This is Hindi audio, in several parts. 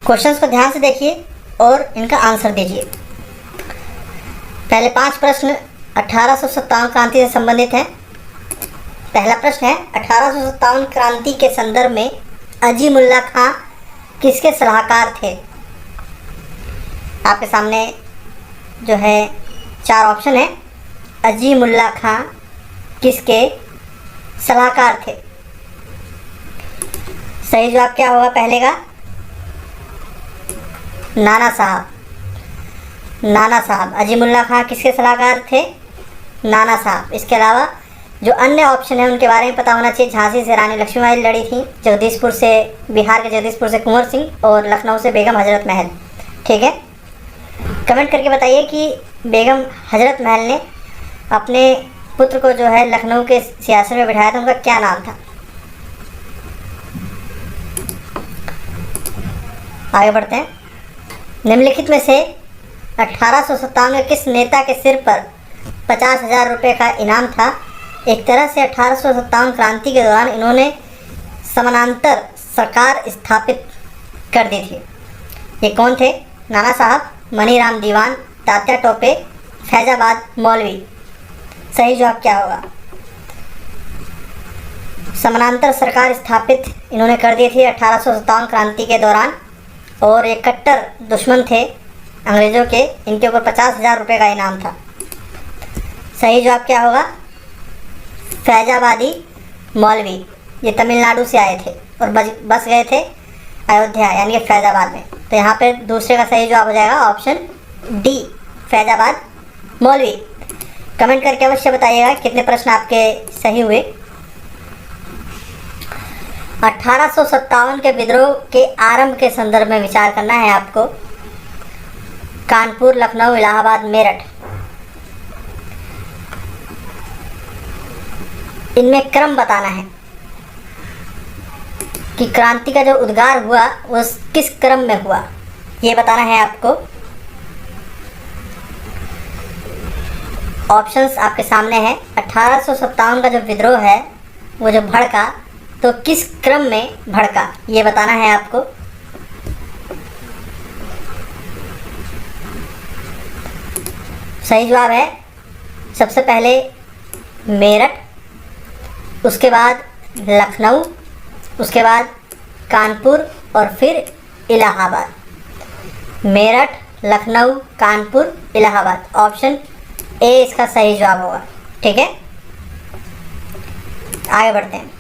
क्वेश्चंस को ध्यान से देखिए और इनका आंसर दीजिए। पहले 5 प्रश्न 1857 क्रांति से संबंधित हैं। पहला प्रश्न है 1857 क्रांति के संदर्भ में अजीमुल्ला खां किसके सलाहकार थे? आपके सामने जो है 4 ऑप्शन है। अजीमुल्ला खां किसके सलाहकार थे? सही जवाब क्या होगा पहले का? नाना साहब। नाना साहब। अजीमुल्ला खां किसके सलाहकार थे? नाना साहब। इसके अलावा जो अन्य ऑप्शन है उनके बारे में पता होना चाहिए। झांसी से रानी लक्ष्मीबाई लड़ी थी, जगदीशपुर से, बिहार के जगदीशपुर से कुंवर सिंह और लखनऊ से बेगम हजरत महल। ठीक है, कमेंट करके बताइए कि बेगम हजरत महल ने अपने पुत्र को जो है लखनऊ के सिंहासन में बिठाया था, उनका क्या नाम था? आगे बढ़ते हैं। निम्नलिखित में से 1857 में किस नेता के सिर पर 50,000 रुपये का इनाम था? एक तरह से 1857 क्रांति के दौरान इन्होंने समानांतर सरकार स्थापित कर दी थी। ये कौन थे? नाना साहब, मनीराम दीवान, तात्या टोपे, फैजाबाद मौलवी। सही जवाब क्या होगा? समानांतर सरकार स्थापित इन्होंने कर दी थी 1857 क्रांति के दौरान, और ये कट्टर दुश्मन थे अंग्रेज़ों के। इनके ऊपर 50,000 रुपये का इनाम था। सही जवाब क्या होगा? फैजाबादी मौलवी। ये तमिलनाडु से आए थे और बस गए थे अयोध्या यानी कि फैजाबाद में। तो यहाँ पे दूसरे का सही जवाब हो जाएगा ऑप्शन डी, फैजाबाद मौलवी। कमेंट करके अवश्य बताइएगा कितने प्रश्न आपके सही हुए। 1857 के विद्रोह के आरंभ के संदर्भ में विचार करना है आपको। कानपुर, लखनऊ, इलाहाबाद, मेरठ, इनमें क्रम बताना है कि क्रांति का जो उद्गार हुआ वो किस क्रम में हुआ, ये बताना है आपको। ऑप्शंस आपके सामने हैं। 1857 का जो विद्रोह है वो जो भड़का, तो किस क्रम में भड़का, ये बताना है आपको। सही जवाब है सबसे पहले मेरठ, उसके बाद लखनऊ, उसके बाद कानपुर और फिर इलाहाबाद। मेरठ, लखनऊ, कानपुर, इलाहाबाद। ऑप्शन ए इसका सही जवाब होगा। ठीक है, आगे बढ़ते हैं।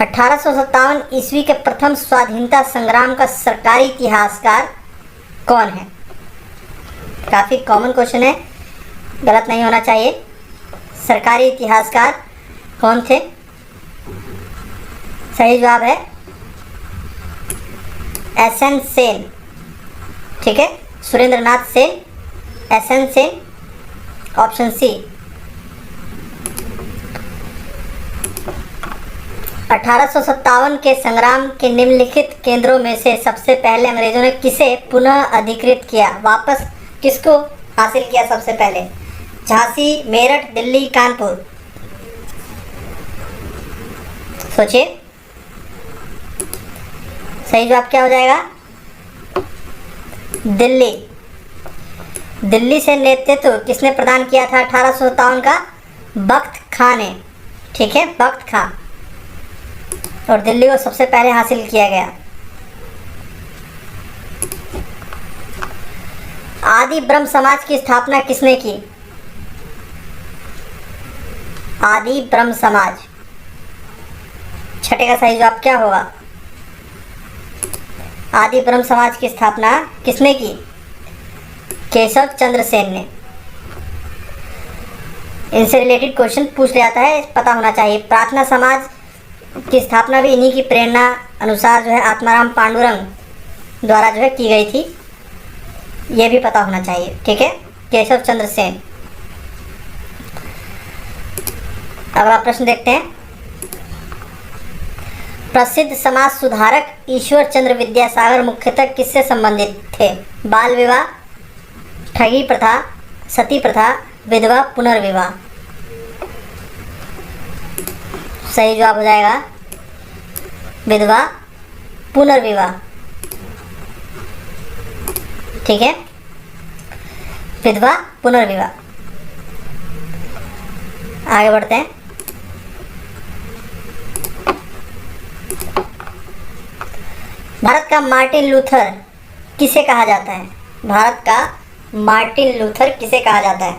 1857 ईस्वी के प्रथम स्वाधीनता संग्राम का सरकारी इतिहासकार कौन है? काफ़ी कॉमन क्वेश्चन है, गलत नहीं होना चाहिए। सरकारी इतिहासकार कौन थे? सही जवाब है एसएन सेन। ठीक है, Surendranath Sen, S N Sen. Option C. 1857 के संग्राम के निम्नलिखित केंद्रों में से सबसे पहले अंग्रेजों ने किसे पुनः अधिकृत किया? वापस किसको हासिल किया सबसे पहले? झांसी, मेरठ, दिल्ली, कानपुर। सोचिए, सही जवाब क्या हो जाएगा? दिल्ली। दिल्ली से नेतृत्व किसने प्रदान किया था 1857 का? बख्त खां ने। ठीक है, बख्त खां, और दिल्ली को सबसे पहले हासिल किया गया। आदि ब्रह्म समाज की स्थापना किसने की? आदि ब्रह्म समाज। छठे का सही जवाब क्या होगा? आदि ब्रह्म समाज की स्थापना किसने की? केशव चंद्र सेन ने। इनसे रिलेटेड क्वेश्चन पूछ लिया जाता है, पता होना चाहिए। प्रार्थना समाज की स्थापना भी इन्हीं की प्रेरणा अनुसार जो है आत्माराम पांडुरंग द्वारा जो है की गई थी, ये भी पता होना चाहिए। ठीक है, केशव चंद्र सेन। अगला प्रश्न देखते हैं। प्रसिद्ध समाज सुधारक ईश्वर चंद्र विद्यासागर मुख्यतः किससे संबंधित थे? बाल विवाह, ठगी प्रथा, सती प्रथा, विधवा पुनर्विवाह। सही जवाब हो जाएगा विधवा पुनर्विवाह। ठीक है, विधवा पुनर्विवाह। आगे बढ़ते हैं। भारत का मार्टिन लूथर किसे कहा जाता है? भारत का मार्टिन लूथर किसे कहा जाता है?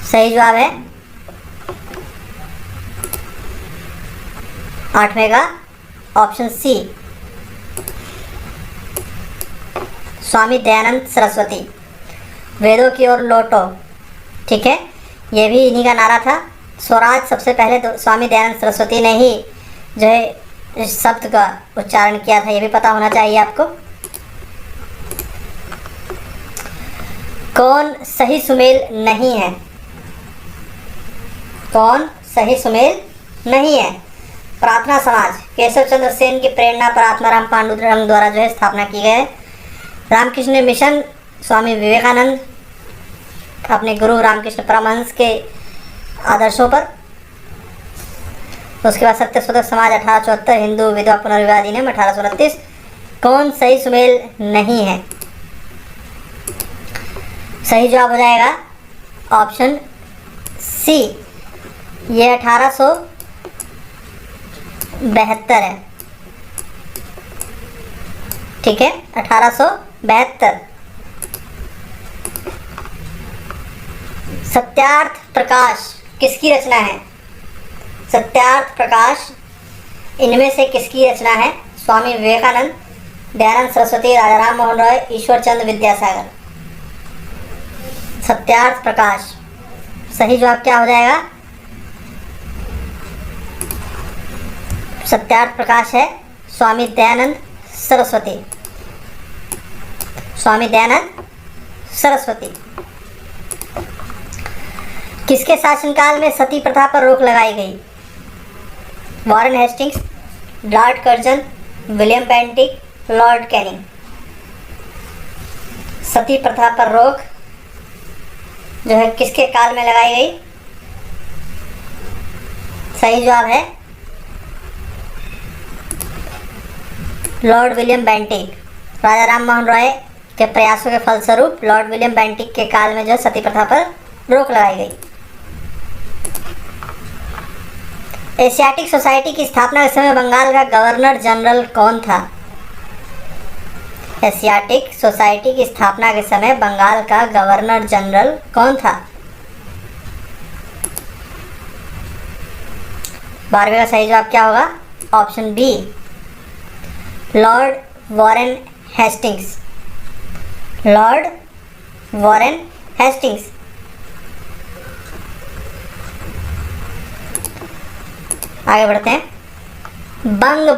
सही जवाब है 8वें का ऑप्शन सी, स्वामी दयानंद सरस्वती। वेदों की ओर लौटो, ठीक है, ये भी इन्हीं का नारा था। स्वराज सबसे पहले तो स्वामी दयानंद सरस्वती ने ही जो है इस शब्द का उच्चारण किया था, ये भी पता होना चाहिए आपको। कौन सही सुमेल नहीं है? कौन सही सुमेल नहीं है? प्रार्थना समाज केशव चंद्र सेन की प्रेरणा पर आत्माराम पांडुरंग द्वारा जो है स्थापना की गई है। रामकृष्ण मिशन स्वामी विवेकानंद अपने गुरु रामकृष्ण परमहंस के आदर्शों पर। उसके बाद सत्य शोधक समाज 1874, हिंदू विधवा पुनर्विवाह अधिनियम 1829। कौन सही सुमेल नहीं है? सही जवाब हो जाएगा ऑप्शन सी, ये 1872 है। ठीक है, 1872। सत्यार्थ प्रकाश किसकी रचना है? सत्यार्थ प्रकाश इनमें से किसकी रचना है? स्वामी विवेकानंद, दयानंद सरस्वती, राजा राम मोहन रॉय, ईश्वर चंद्र विद्यासागर। सत्यार्थ प्रकाश, सही जवाब क्या हो जाएगा? सत्यार्थ प्रकाश है स्वामी दयानंद सरस्वती। स्वामी दयानंद सरस्वती। किसके शासनकाल में सती प्रथा पर रोक लगाई गई? Warren Hastings, Lord Curzon, William Bentinck, Lord Canning. सती प्रथा पर रोक जो है किसके काल में लगाई गई? सही जवाब है लॉर्ड विलियम बेंटिक। राजा राम मोहन रॉय के प्रयासों के फलस्वरूप लॉर्ड विलियम बेंटिक के काल में जो सती प्रथा पर रोक लगाई गई। एशियाटिक सोसाइटी की स्थापना के समय बंगाल का गवर्नर जनरल कौन था? एशियाटिक सोसाइटी की स्थापना के समय बंगाल का गवर्नर जनरल कौन था? 12वें का सही जवाब क्या होगा? Option B, Lord Warren Hastings. Lord Warren Hastings. आगे बढ़ते हैं। बंग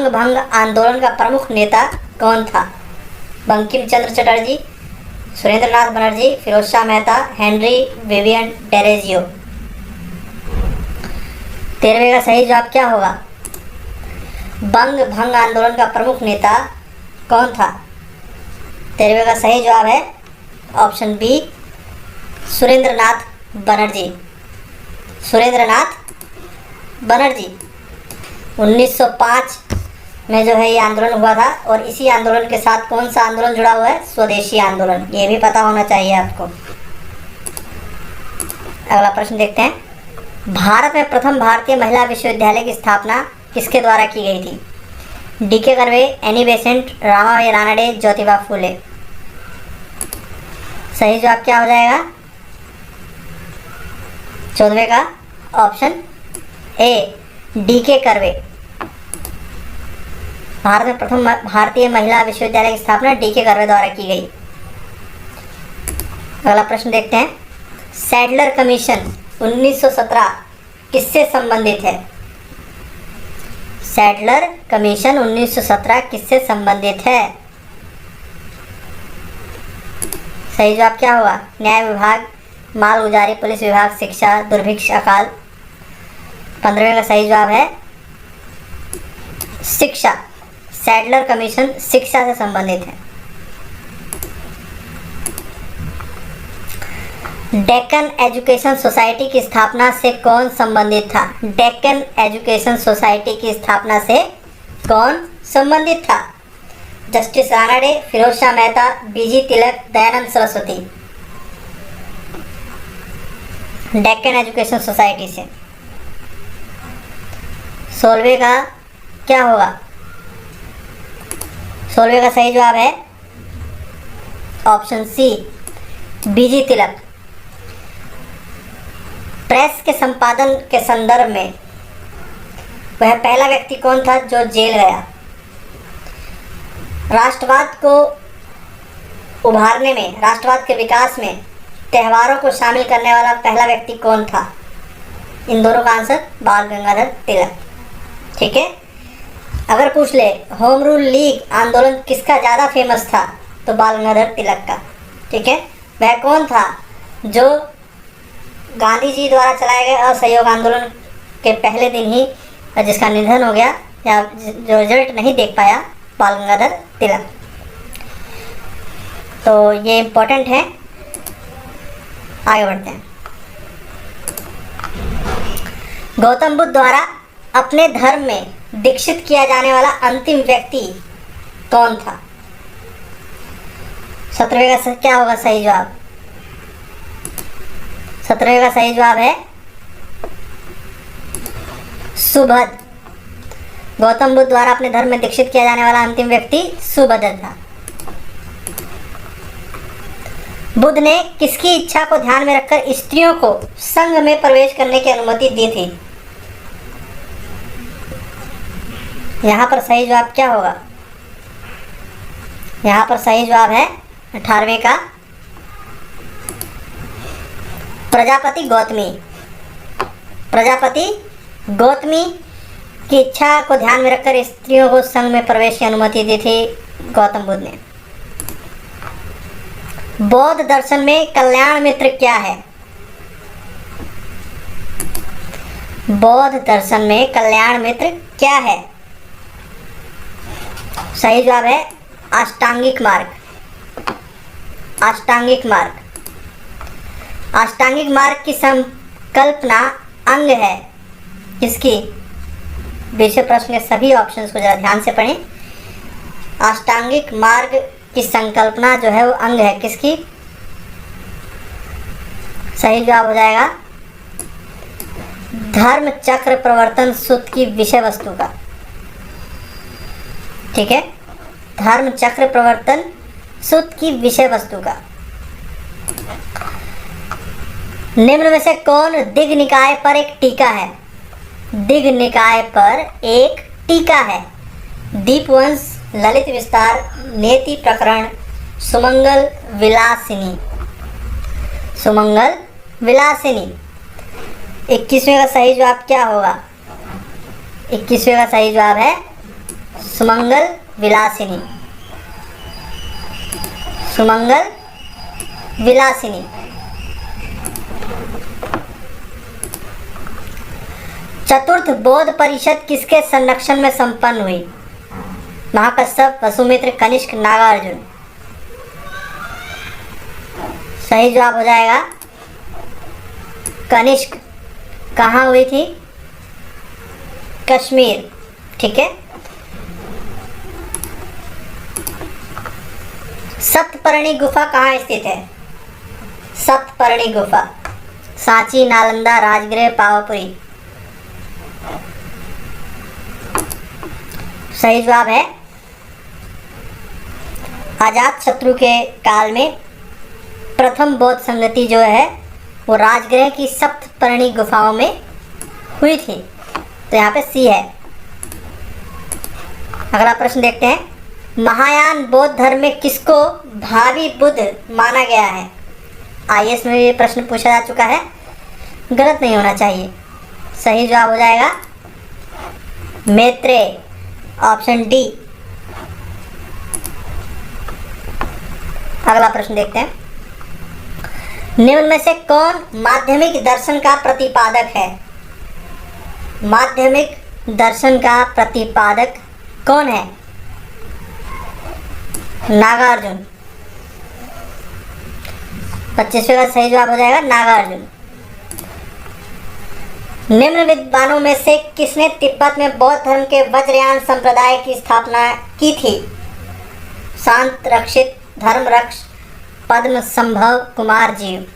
भंग आंदोलन का प्रमुख नेता कौन था? बंकिम चंद्र चटर्जी, सुरेंद्र नाथ बनर्जी, फिरोज शाह मेहता, हेनरी विवियन डेरेजियो। 13वें का सही जवाब क्या होगा? बंग भंग आंदोलन का प्रमुख नेता कौन था? 13वें का सही जवाब है ऑप्शन बी, सुरेंद्र नाथ बनर्जी। सुरेंद्र नाथ बनर्जी। 1905 में जो है ये आंदोलन हुआ था और इसी आंदोलन के साथ कौन सा आंदोलन जुड़ा हुआ है? स्वदेशी आंदोलन। ये भी पता होना चाहिए आपको। अगला प्रश्न देखते हैं। भारत में प्रथम भारतीय महिला विश्वविद्यालय की स्थापना किसके द्वारा की गई थी? D K. Karve, Annie Besant, Ramabai Ranade, Jyotiba Phule. सही जवाब क्या हो जाएगा? 14वें का option A, D K. Karve. Bharat में प्रथम भारतीय महिला विश्वविद्यालय की स्थापना डी.के. कर्वे द्वारा की गई। अगला प्रश्न देखते हैं। सैडलर कमीशन 1917 किससे संबंधित है? सैडलर कमीशन 1917 किससे संबंधित है? सही जवाब क्या होगा? न्याय विभाग, मालगुजारी, पुलिस विभाग, शिक्षा, दुर्भिक्ष, अकाल। 15वें का सही जवाब है शिक्षा। सैडलर कमीशन शिक्षा से संबंधित है। डेक्कन एजुकेशन सोसाइटी की स्थापना से कौन संबंधित था? डेक्कन एजुकेशन सोसाइटी की स्थापना से कौन संबंधित था? जस्टिस रानडे, फिरोज शाह मेहता, बीजी तिलक, दयानंद सरस्वती। डेक्कन एजुकेशन सोसाइटी से। 16वें का क्या होगा? 16वें का सही जवाब है ऑप्शन सी, बीजी तिलक। प्रेस के संपादन के संदर्भ में वह पहला व्यक्ति कौन था जो जेल गया? राष्ट्रवाद को उभारने में, राष्ट्रवाद के विकास में त्योहारों को शामिल करने वाला पहला व्यक्ति कौन था? इन दोनों का आंसर बाल गंगाधर तिलक। ठीक है। अगर पूछ ले होम रूल लीग आंदोलन किसका ज़्यादा फेमस था, तो बाल गंगाधर तिलक का। ठीक है। वह कौन था जो गांधी जी द्वारा चलाए गए असहयोग आंदोलन के पहले दिन ही जिसका निधन हो गया या जो रिजल्ट नहीं देख पाया? बाल गंगाधर तिलक। तो ये इम्पोर्टेंट है। आगे बढ़ते हैं। गौतम बुद्ध द्वारा अपने धर्म में दीक्षित किया जाने वाला अंतिम व्यक्ति कौन था? 17वें का क्या होगा सही जवाब? 17वें का सही जवाब है सुभद। गौतम बुद्ध द्वारा अपने धर्म में दीक्षित किया जाने वाला अंतिम व्यक्ति सुभद्र था। बुद्ध ने किसकी इच्छा को ध्यान में रखकर स्त्रियों को संघ में प्रवेश करने की अनुमति दी थी? यहाँ पर सही जवाब क्या होगा? यहाँ पर सही जवाब है 18वें का प्रजापति गौतमी। प्रजापति गौतमी की इच्छा को ध्यान में रखकर स्त्रियों को संघ में प्रवेश की अनुमति दी थी गौतम बुद्ध ने। बौद्ध दर्शन में कल्याण मित्र क्या है? बौद्ध दर्शन में कल्याण मित्र क्या है? सही जवाब है अष्टांगिक मार्ग। अष्टांगिक मार्ग। अष्टांगिक मार्ग की संकल्पना अंग है किसकी? विषय प्रश्न के सभी ऑप्शंस को जरा ध्यान से पढ़ें। अष्टांगिक मार्ग की संकल्पना जो है वो अंग है किसकी? सही जवाब हो जाएगा धर्म चक्र प्रवर्तन सूत्र की विषय वस्तु का। ठीक है। धर्म चक्र प्रवर्तन सूत्र की विषय वस्तु का। निम्न में से कौन दिग् निकाय पर एक टीका है? दिग् निकाय पर एक टीका है। दीपवंश, ललित विस्तार, नेति प्रकरण, सुमंगल विलासिनी। सुमंगल विलासिनी। 21वें का सही जवाब क्या होगा? 21वें का सही जवाब है सुमंगल विलासिनी। सुमंगल विलासिनी। चतुर्थ बौद्ध परिषद किसके संरक्षण में संपन्न हुई? महाकश्यप, वसुमित्र, कनिष्क, नागार्जुन। सही जवाब हो जाएगा कनिष्क। कहाँ हुई थी? कश्मीर। ठीक है। सप्तपर्णी गुफा कहाँ स्थित है? सप्तपर्णी गुफा सांची, नालंदा, राजगृह, पावापुरी। सही जवाब है अजात शत्रु के काल में प्रथम बौद्ध संगति जो है वो राजगृह की सप्तपर्णी गुफाओं में हुई थी। तो यहाँ पे सी है। अगला प्रश्न देखते हैं। महायान बौद्ध धर्म में किसको भावी बुद्ध माना गया है? आईएएस में ये प्रश्न पूछा जा चुका है, गलत नहीं होना चाहिए। सही जवाब हो जाएगा मैत्रेय, ऑप्शन डी। अगला प्रश्न देखते हैं। निम्न में से कौन माध्यमिक दर्शन का प्रतिपादक है? माध्यमिक दर्शन का प्रतिपादक कौन है? नागार्जुन। 25वें का सही जवाब हो जाएगा नागार्जुन। निम्न विद्वानों में से किसने तिब्बत में बौद्ध धर्म के वज्रयान संप्रदाय की स्थापना की थी? शांत रक्षित, धर्म रक्ष, पद्म संभव, कुमार जीव।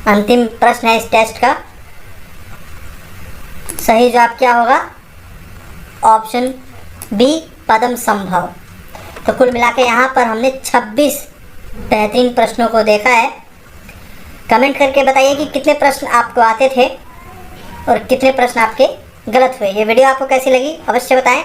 अंतिम प्रश्न है इस टेस्ट का, सही जवाब क्या होगा? ऑप्शन बी पद्म संभव। तो कुल मिला के यहाँ पर हमने 26 बेहतरीन प्रश्नों को देखा है। कमेंट करके बताइए कि कितने प्रश्न आपको आते थे और कितने प्रश्न आपके गलत हुए। ये वीडियो आपको कैसी लगी अवश्य बताएं।